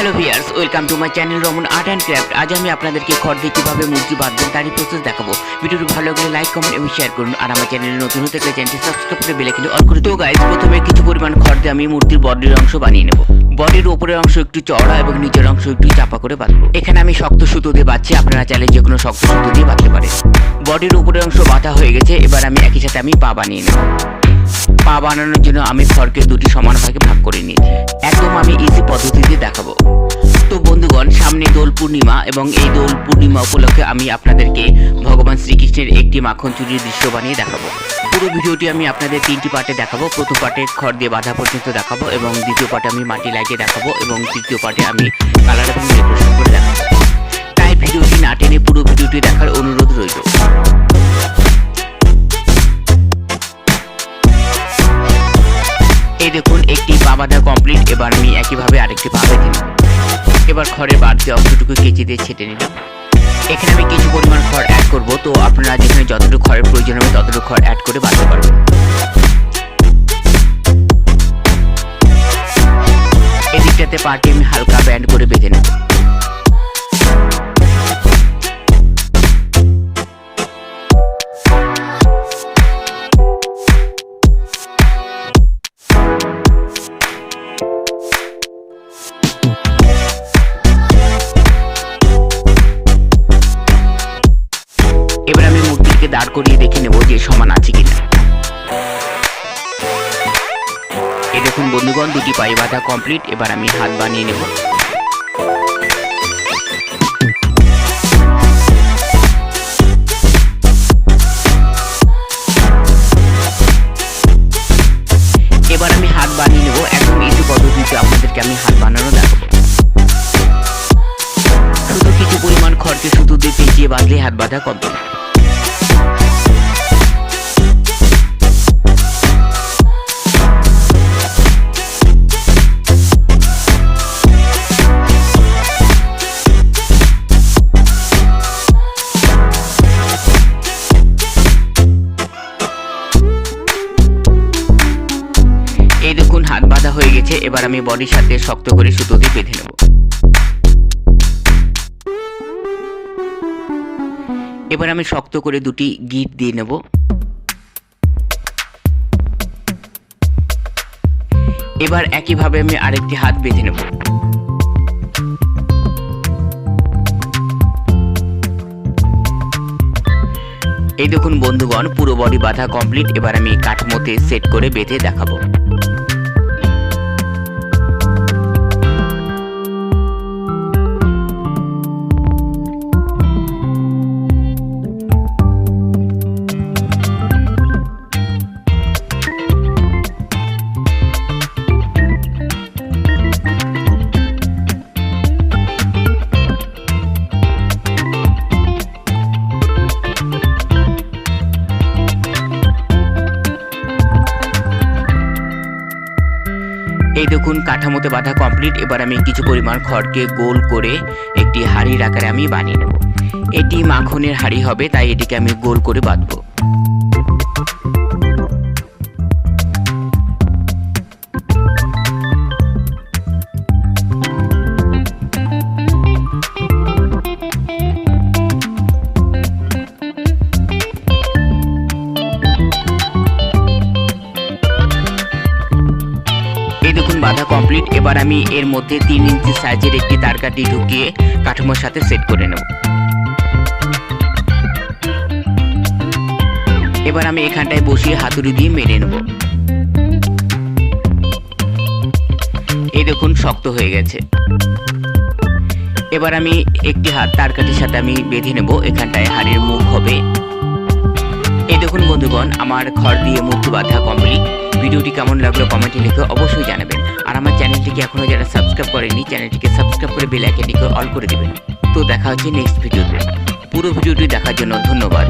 Hello viewers, welcome to my channel Raman art and craft. আজ আমি আপনাদেরকে খড় দিয়ে কিভাবে মূর্তি বাঁধবেন তারই প্রসেস দেখাবো। ভিডিওটি ভালো লাগলে লাইক, কমেন্ট এবং শেয়ার করুন। আর আমার চ্যানেলে নতুন হতে গেলে চ্যানেলটি সাবস্ক্রাইব করে বেল আইকনটি অন করে দিন। তো গাইস, প্রথমে কিছু পরিমাণ খড় দিয়ে আমি মূর্তির বডির অংশ বানিয়ে নেব। বডির উপরের অংশ একটু চওড়া এবং নিচের অংশ একটু চাপা করে বাঁধবো। এখানে আমি শক্ত সুতো দিয়ে বাঁধছি, আপনারা চাইলে যে কোনো শক্ত সুতো দিয়ে বাঁধতে পারেন। বডির উপরের অংশ বাঁধা হয়ে গেছে, এবার আমি একই সাথে পা বানিয়ে নেব। পা বানানোর জন্য আমি খড়কে দুটি সমান ভাগে ভাগ করে নিয়েছি। একদম আমি ইজি পদ্ধতিতে দেখাবো। তো বন্ধুগণ, সামনে দোল পূর্ণিমা এবং এই দোল পূর্ণিমা উপলক্ষে আমি আপনাদেরকে ভগবান শ্রীকৃষ্ণের একটি মাখন চুরির দৃশ্য বানিয়ে দেখাবো। পুরো ভিডিওটি আমি আপনাদের তিনটি পার্টে দেখাবো। প্রথম পার্টে খড় দিয়ে বাঁধা পর্যন্ত দেখাবো, এবং দ্বিতীয় পার্টে আমি মাটি লাগিয়ে দেখাবো, এবং তৃতীয় পার্টে আমি কালার এবং ডেকোরেশন করে দেখাবো। তাই ভিডিওটি না টেনে পুরো ভিডিওটি দেখার অনুরোধ রইল। এই দেখুন, একটি পা বাঁধা কমপ্লিট। এবার আমি একইভাবে আরেকটি পা বেঁধে নেব। এবার খড়ের বাড়তি অংশটুকু কেচি দিয়ে ছেটে নিলাম। এখানে আমি কিছু পরিমাণ খড় অ্যাড করব, তো আপনারা যেখানে যতটুকু খড়ের প্রয়োজন হবে ততটুকু খড় অ্যাড করে বাঁধতে পারবেন। এদিকটাতে পাটি আমি হালকা ব্যান্ড করে বেঁধে নেব। এবার আমি মূর্তিকে দাঁড় করিয়ে দেখে নেব যে সমান আছে কিনা। এই দেখুন বন্ধুগণ, দুটি পায়ে বাঁধা কমপ্লিট। এবার আমি হাত বানিয়ে নেব। এবার আমি হাত বানিয়ে নেব। একদম ইজি পদ্ধতিতে আপনাদেরকে আমি হাত বানানো দেখাবো। শুধু কিছু পরিমাণ খড়কে সুতো দিয়ে পেঁচিয়ে বাঁধলে হাত বাঁধা কমপ্লিট। এই দেখুন, হাত বাঁধা হয়ে গেছে। এবার আমি বডির সাথে শক্ত করে সুতো দিয়ে বেঁধে নেব। এবার আমি শক্ত করে দুটি গিঁট দিয়ে নেব। এবার একইভাবে আমি আরেকটি হাত বেঁধে নেব। এই দেখুন বন্ধুগণ, পুরো বডি বাঁধা কমপ্লিট। এবার আমি কাঠামোতে সেট করে বেঁধে দেখাবো। এই দেখুন, কাঠামোতে বাঁধা কমপ্লিট। এবার আমি কিছু পরিমাণ খড়কে গোল করে একটি হাঁড়ির আকারে আমি বানিয়ে নেব। এটি মাখনের হাঁড়ি হবে, তাই এটিকে আমি গোল করে বাঁধবো। বাঁধা কমপ্লিট। এবার আমি এর মধ্যে 3 ইঞ্চি সাইজের একটি তারকাঠি ঢুকিয়ে কাঠামোর সাথে সেট করে নেব। এবার আমি এখানটায় বসিয়ে হাতুড়ি দিয়ে মেরে নেব। এই দেখুন, শক্ত হয়ে গেছে। এবার আমি একটি হাত তারকাঠির সাথে আমি বেঁধে নেব। এখানটায় হাড়ির মুখ হবে। এই দেখুন বন্ধুগণ, আমার খড় দিয়ে মূর্তি বাঁধা কমপ্লিট। ভিডিওটি কেমন লাগলো কমেন্টে লিখে অবশ্যই জানাবেন। আর আমার চ্যানেলটিকে এখনো যারা সাবস্ক্রাইব করেনি, চ্যানেলটিকে সাবস্ক্রাইব করে বেল আইকনটিকে অল করে দিবেন। তো দেখা হচ্ছে নেক্সট ভিডিওতে। পুরো ভিডিওটি দেখার জন্য ধন্যবাদ।